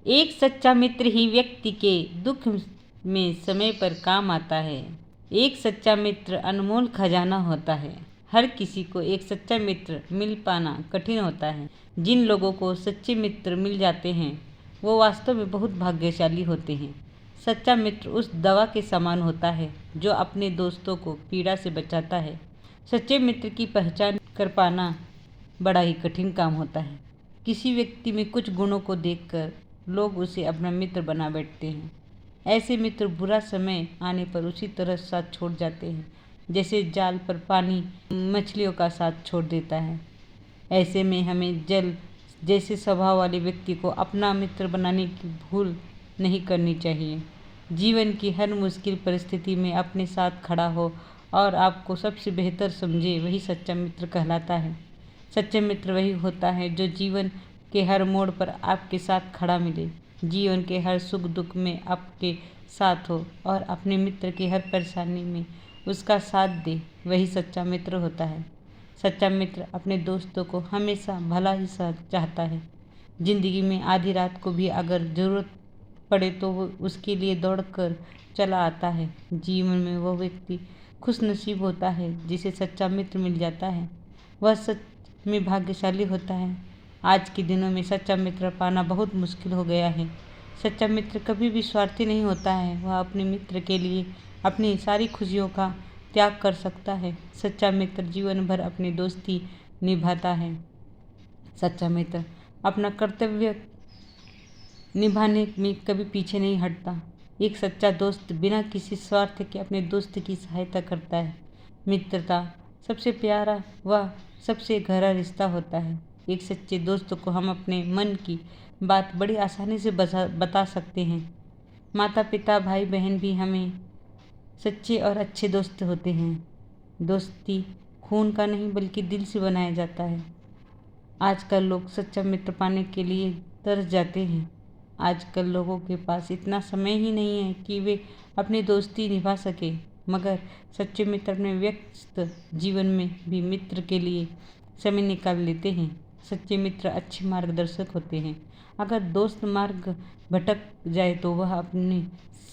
एक सच्चा मित्र ही व्यक्ति के दुख में समय पर काम आता है। एक सच्चा मित्र अनमोल खजाना होता है। हर किसी को एक सच्चा मित्र मिल पाना कठिन होता है। जिन लोगों को सच्चे मित्र मिल जाते हैं वो वास्तव में बहुत भाग्यशाली होते हैं। सच्चा मित्र उस दवा के समान होता है जो अपने दोस्तों को पीड़ा से बचाता है। सच्चे मित्र की पहचान कर पाना बड़ा ही कठिन काम होता है। किसी व्यक्ति में कुछ गुणों को देखकर लोग उसे अपना मित्र बना बैठते हैं। ऐसे मित्र बुरा समय आने पर उसी तरह साथ छोड़ जाते हैं जैसे जाल पर पानी मछलियों का साथ छोड़ देता है। ऐसे में हमें जल जैसे स्वभाव वाले व्यक्ति को अपना मित्र बनाने की भूल नहीं करनी चाहिए। जीवन की हर मुश्किल परिस्थिति में अपने साथ खड़ा हो और आपको सबसे बेहतर समझे, वही सच्चा मित्र कहलाता है। सच्चा मित्र वही होता है जो जीवन के हर मोड़ पर आपके साथ खड़ा मिले, जीवन के हर सुख दुख में आपके साथ हो और अपने मित्र की हर परेशानी में उसका साथ दे, वही सच्चा मित्र होता है। सच्चा मित्र अपने दोस्तों को हमेशा भला ही चाहता है। जिंदगी में आधी रात को भी अगर ज़रूरत पड़े तो वो उसके लिए दौड़ कर चला आता है। जीवन में वो व्यक्ति खुशनसीब होता है जिसे सच्चा मित्र मिल जाता है। वह सच में भाग्यशाली होता है। आज के दिनों में सच्चा मित्र पाना बहुत मुश्किल हो गया है। सच्चा मित्र कभी भी स्वार्थी नहीं होता है। वह अपने मित्र के लिए अपनी सारी खुशियों का त्याग कर सकता है। सच्चा मित्र जीवन भर अपनी दोस्ती निभाता है। सच्चा मित्र अपना कर्तव्य निभाने में कभी पीछे नहीं हटता। एक सच्चा दोस्त बिना किसी स्वार्थ के अपने दोस्त की सहायता करता है। मित्रता सबसे प्यारा व सबसे गहरा रिश्ता होता है। एक सच्चे दोस्त को हम अपने मन की बात बड़ी आसानी से बता सकते हैं। माता पिता भाई बहन भी हमें सच्चे और अच्छे दोस्त होते हैं। दोस्ती खून का नहीं बल्कि दिल से बनाया जाता है। आजकल लोग सच्चा मित्र पाने के लिए तरस जाते हैं। आजकल लोगों के पास इतना समय ही नहीं है कि वे अपनी दोस्ती निभा सके, मगर सच्चे मित्र अपने व्यस्त जीवन में भी मित्र के लिए समय निकाल लेते हैं। सच्चे मित्र अच्छे मार्गदर्शक होते हैं। अगर दोस्त मार्ग भटक जाए तो वह अपनी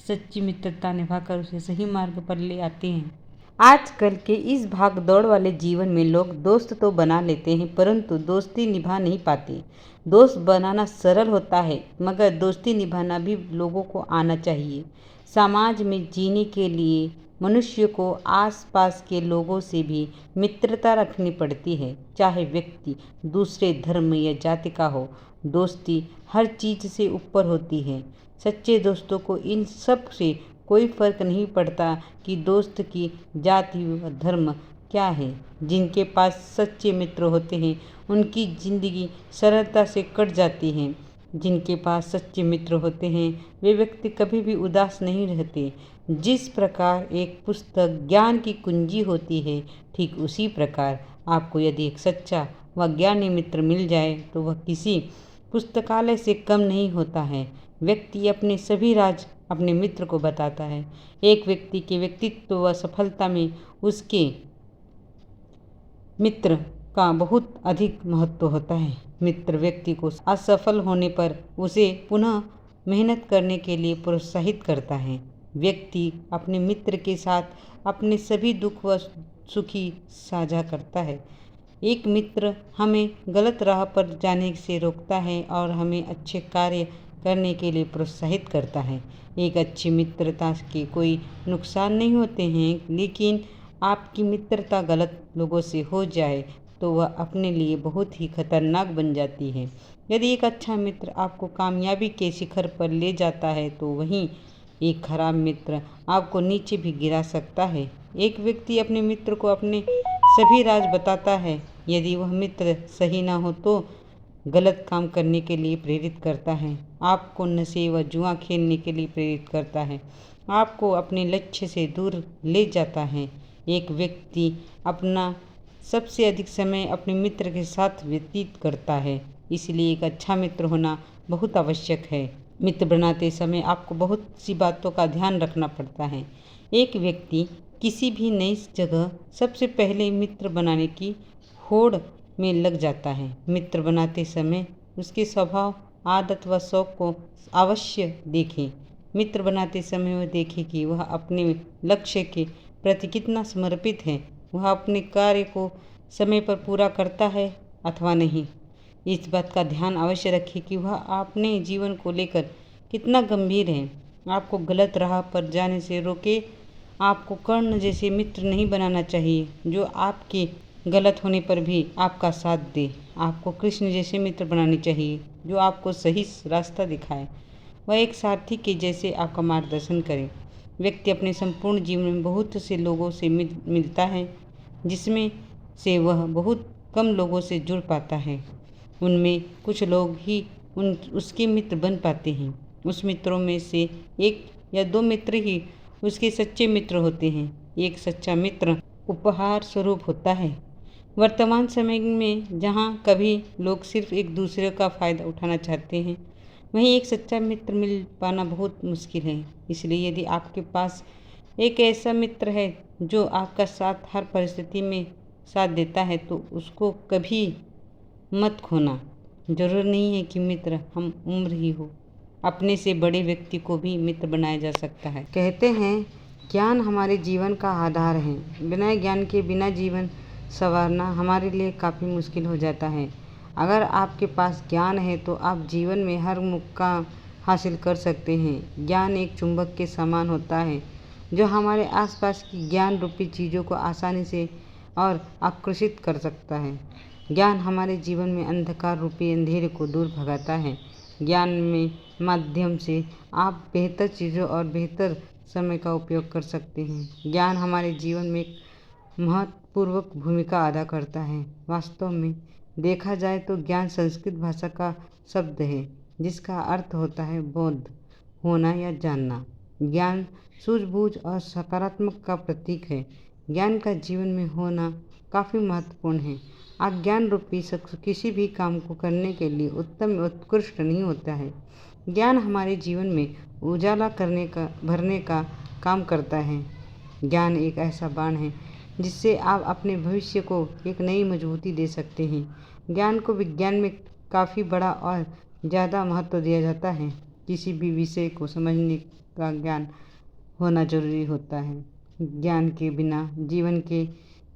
सच्ची मित्रता निभाकर उसे सही मार्ग पर ले आते हैं। आजकल के इस भाग दौड़ वाले जीवन में लोग दोस्त तो बना लेते हैं परंतु दोस्ती निभा नहीं पाते। दोस्त बनाना सरल होता है मगर दोस्ती निभाना भी लोगों को आना चाहिए। समाज में जीने के लिए मनुष्य को आसपास के लोगों से भी मित्रता रखनी पड़ती है, चाहे व्यक्ति दूसरे धर्म या जाति का हो। दोस्ती हर चीज़ से ऊपर होती है। सच्चे दोस्तों को इन सब से कोई फर्क नहीं पड़ता कि दोस्त की जाति व धर्म क्या है। जिनके पास सच्चे मित्र होते हैं उनकी ज़िंदगी सरलता से कट जाती है। जिनके पास सच्चे मित्र होते हैं वे व्यक्ति कभी भी उदास नहीं रहते। जिस प्रकार एक पुस्तक ज्ञान की कुंजी होती है, ठीक उसी प्रकार आपको यदि एक सच्चा व ज्ञानी मित्र मिल जाए तो वह किसी पुस्तकालय से कम नहीं होता है। व्यक्ति अपने सभी राज अपने मित्र को बताता है। एक व्यक्ति के व्यक्तित्व व सफलता में उसके मित्र का बहुत अधिक महत्व होता है। मित्र व्यक्ति को असफल होने पर उसे पुनः मेहनत करने के लिए प्रोत्साहित करता है। व्यक्ति अपने मित्र के साथ अपने सभी दुख व सुखी साझा करता है। एक मित्र हमें गलत राह पर जाने से रोकता है और हमें अच्छे कार्य करने के लिए प्रोत्साहित करता है। एक अच्छी मित्रता के कोई नुकसान नहीं होते हैं, लेकिन आपकी मित्रता गलत लोगों से हो जाए तो वह अपने लिए बहुत ही खतरनाक बन जाती है। यदि एक अच्छा मित्र आपको कामयाबी के शिखर पर ले जाता है तो वहीं एक खराब मित्र आपको नीचे भी गिरा सकता है। एक व्यक्ति अपने मित्र को अपने सभी राज बताता है। यदि वह मित्र सही ना हो तो गलत काम करने के लिए प्रेरित करता है, आपको नशे व जुआ खेलने के लिए प्रेरित करता है, आपको अपने लक्ष्य से दूर ले जाता है। एक व्यक्ति अपना सबसे अधिक समय अपने मित्र के साथ व्यतीत करता है, इसलिए एक अच्छा मित्र होना बहुत आवश्यक है। मित्र बनाते समय आपको बहुत सी बातों का ध्यान रखना पड़ता है। एक व्यक्ति किसी भी नई जगह सबसे पहले मित्र बनाने की होड़ में लग जाता है। मित्र बनाते समय उसके स्वभाव आदत व शौक को अवश्य देखें। मित्र बनाते समय वह देखें कि वह अपने लक्ष्य के प्रति कितना समर्पित है, वह अपने कार्य को समय पर पूरा करता है अथवा नहीं। इस बात का ध्यान अवश्य रखें कि वह अपने जीवन को लेकर कितना गंभीर है। आपको गलत राह पर जाने से रोके। आपको कर्ण जैसे मित्र नहीं बनाना चाहिए जो आपके गलत होने पर भी आपका साथ दे। आपको कृष्ण जैसे मित्र बनाने चाहिए जो आपको सही रास्ता दिखाए। वह एक साथी के जैसे आपका मार्गदर्शन करे। व्यक्ति अपने संपूर्ण जीवन में बहुत से लोगों से मिलता है, जिसमें से वह बहुत कम लोगों से जुड़ पाता है। उनमें कुछ लोग ही उसके मित्र बन पाते हैं। उस मित्रों में से 1 या 2 मित्र ही उसके सच्चे मित्र होते हैं। एक सच्चा मित्र उपहार स्वरूप होता है। वर्तमान समय में जहाँ कभी लोग सिर्फ एक दूसरे का फ़ायदा उठाना चाहते हैं, वहीं एक सच्चा मित्र मिल पाना बहुत मुश्किल है। इसलिए यदि आपके पास एक ऐसा मित्र है जो आपका साथ हर परिस्थिति में साथ देता है, तो उसको कभी मत खोना। जरूर नहीं है कि मित्र हम उम्र ही हो, अपने से बड़े व्यक्ति को भी मित्र बनाया जा सकता है। कहते हैं ज्ञान हमारे जीवन का आधार है। बिना ज्ञान के बिना जीवन संवारना हमारे लिए काफ़ी मुश्किल हो जाता है। अगर आपके पास ज्ञान है तो आप जीवन में हर मुकाम हासिल कर सकते हैं। ज्ञान एक चुंबक के समान होता है जो हमारे आसपास की ज्ञान रूपी चीज़ों को आसानी से और आकर्षित कर सकता है। ज्ञान हमारे जीवन में अंधकार रूपी अंधेरे को दूर भगाता है। ज्ञान में माध्यम से आप बेहतर चीज़ों और बेहतर समय का उपयोग कर सकते हैं। ज्ञान हमारे जीवन में एक महत्वपूर्ण भूमिका अदा करता है। वास्तव में देखा जाए तो ज्ञान संस्कृत भाषा का शब्द है जिसका अर्थ होता है बोध, होना या जानना। ज्ञान सूझबूझ और सकारात्मक का प्रतीक है। ज्ञान का जीवन में होना काफ़ी महत्वपूर्ण है। अज्ञान रूपी शख्स किसी भी काम को करने के लिए उत्तम उत्कृष्ट नहीं होता है। ज्ञान हमारे जीवन में उजाला भरने का काम करता है। ज्ञान एक ऐसा बाण है जिससे आप अपने भविष्य को एक नई मजबूती दे सकते हैं। ज्ञान को विज्ञान में काफ़ी बड़ा और ज़्यादा महत्व दिया जाता है। किसी भी विषय को समझने का ज्ञान होना जरूरी होता है। ज्ञान के बिना जीवन के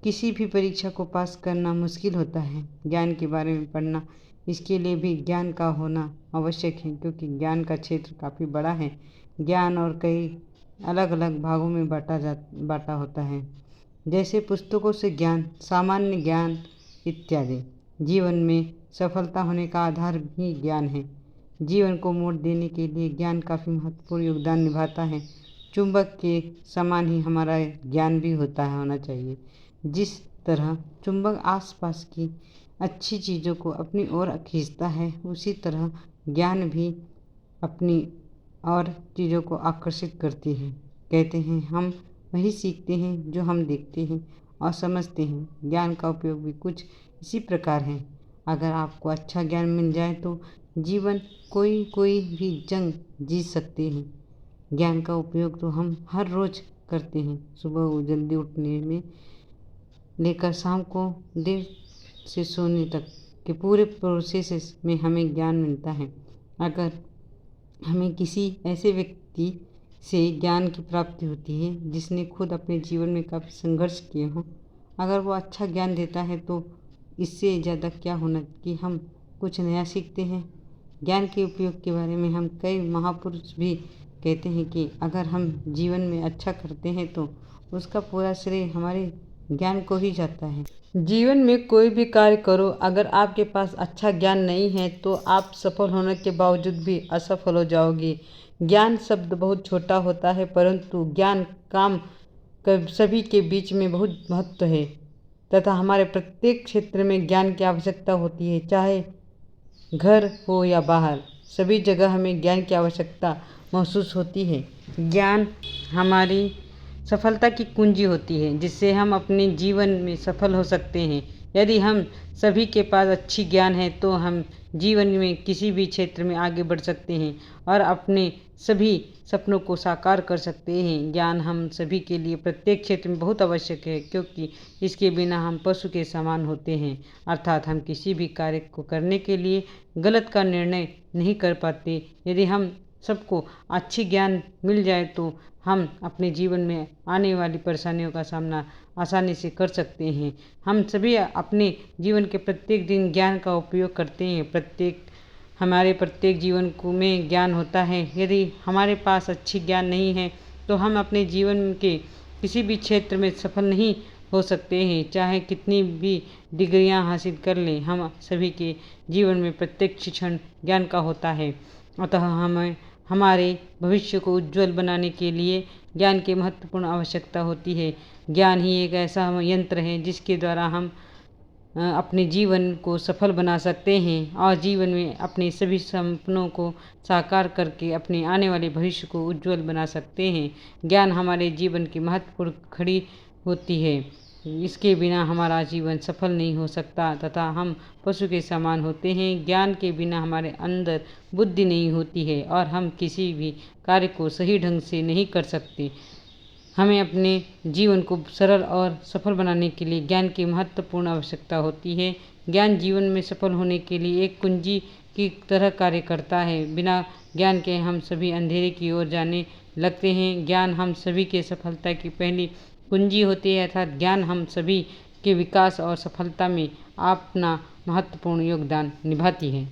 किसी भी परीक्षा को पास करना मुश्किल होता है। ज्ञान के बारे में पढ़ना, इसके लिए भी ज्ञान का होना आवश्यक है, क्योंकि ज्ञान का क्षेत्र काफ़ी बड़ा है। ज्ञान और कई अलग अलग भागों में बांटा होता है, जैसे पुस्तकों से ज्ञान, सामान्य ज्ञान इत्यादि। जीवन में सफलता होने का आधार भी ज्ञान है। जीवन को मोड़ देने के लिए ज्ञान काफ़ी महत्वपूर्ण योगदान निभाता है। चुंबक के समान ही हमारा ज्ञान भी होना चाहिए। जिस तरह चुंबक आसपास की अच्छी चीज़ों को अपनी ओर खींचता है, उसी तरह ज्ञान भी अपनी और चीज़ों को आकर्षित करती है। कहते हैं हम वही सीखते हैं जो हम देखते हैं और समझते हैं। ज्ञान का उपयोग भी कुछ इसी प्रकार है। अगर आपको अच्छा ज्ञान मिल जाए तो जीवन कोई भी जंग जीत सकते हैं। ज्ञान का उपयोग तो हम हर रोज़ करते हैं। सुबह जल्दी उठने में लेकर शाम को देर से सोने तक के पूरे प्रोसेस में हमें ज्ञान मिलता है। अगर हमें किसी ऐसे व्यक्ति से ज्ञान की प्राप्ति होती है जिसने खुद अपने जीवन में काफ़ी संघर्ष किए हों, अगर वो अच्छा ज्ञान देता है तो इससे ज़्यादा क्या होना कि हम कुछ नया सीखते हैं। ज्ञान के उपयोग के बारे में हम कई महापुरुष भी कहते हैं कि अगर हम जीवन में अच्छा करते हैं तो उसका पूरा श्रेय हमारे ज्ञान को ही जाता है। जीवन में कोई भी कार्य करो, अगर आपके पास अच्छा ज्ञान नहीं है तो आप सफल होने के बावजूद भी असफल हो जाओगे। ज्ञान शब्द बहुत छोटा होता है, परंतु ज्ञान काम सभी के बीच में बहुत महत्व है तथा हमारे प्रत्येक क्षेत्र में ज्ञान की आवश्यकता होती है। चाहे घर हो या बाहर, सभी जगह हमें ज्ञान की आवश्यकता महसूस होती है। ज्ञान हमारी सफलता की कुंजी होती है, जिससे हम अपने जीवन में सफल हो सकते हैं। यदि हम सभी के पास अच्छी ज्ञान है तो हम जीवन में किसी भी क्षेत्र में आगे बढ़ सकते हैं और अपने सभी सपनों को साकार कर सकते हैं। ज्ञान हम सभी के लिए प्रत्येक क्षेत्र में बहुत आवश्यक है, क्योंकि इसके बिना हम पशु के समान होते हैं, अर्थात हम किसी भी कार्य को करने के लिए गलत का निर्णय नहीं कर पाते। यदि हम सबको अच्छी ज्ञान मिल जाए तो हम अपने जीवन में आने वाली परेशानियों का सामना आसानी से कर सकते हैं। हम सभी अपने जीवन के प्रत्येक दिन ज्ञान का उपयोग करते हैं। हमारे प्रत्येक जीवन को में ज्ञान होता है। यदि हमारे पास अच्छी ज्ञान नहीं है तो हम अपने जीवन के किसी भी क्षेत्र में सफल नहीं हो सकते हैं, चाहे कितनी भी डिग्रियां हासिल कर लें। हम सभी के जीवन में प्रत्येक क्षण ज्ञान का होता है, अतः हमें हमारे भविष्य को उज्जवल बनाने के लिए ज्ञान की महत्वपूर्ण आवश्यकता होती है। ज्ञान ही एक ऐसा यंत्र है जिसके द्वारा हम अपने जीवन को सफल बना सकते हैं और जीवन में अपने सभी सपनों को साकार करके अपने आने वाले भविष्य को उज्जवल बना सकते हैं। ज्ञान हमारे जीवन की महत्वपूर्ण कड़ी होती है। इसके बिना हमारा जीवन सफल नहीं हो सकता तथा हम पशु के समान होते हैं। ज्ञान के बिना हमारे अंदर बुद्धि नहीं होती है और हम किसी भी कार्य को सही ढंग से नहीं कर सकते। हमें अपने जीवन को सरल और सफल बनाने के लिए ज्ञान की महत्वपूर्ण आवश्यकता होती है। ज्ञान जीवन में सफल होने के लिए एक कुंजी की तरह कार्य करता है। बिना ज्ञान के हम सभी अंधेरे की ओर जाने लगते हैं। ज्ञान हम सभी के सफलता की पहली कुंजी होती है, अर्थात ज्ञान हम सभी के विकास और सफलता में अपना महत्वपूर्ण योगदान निभाती है।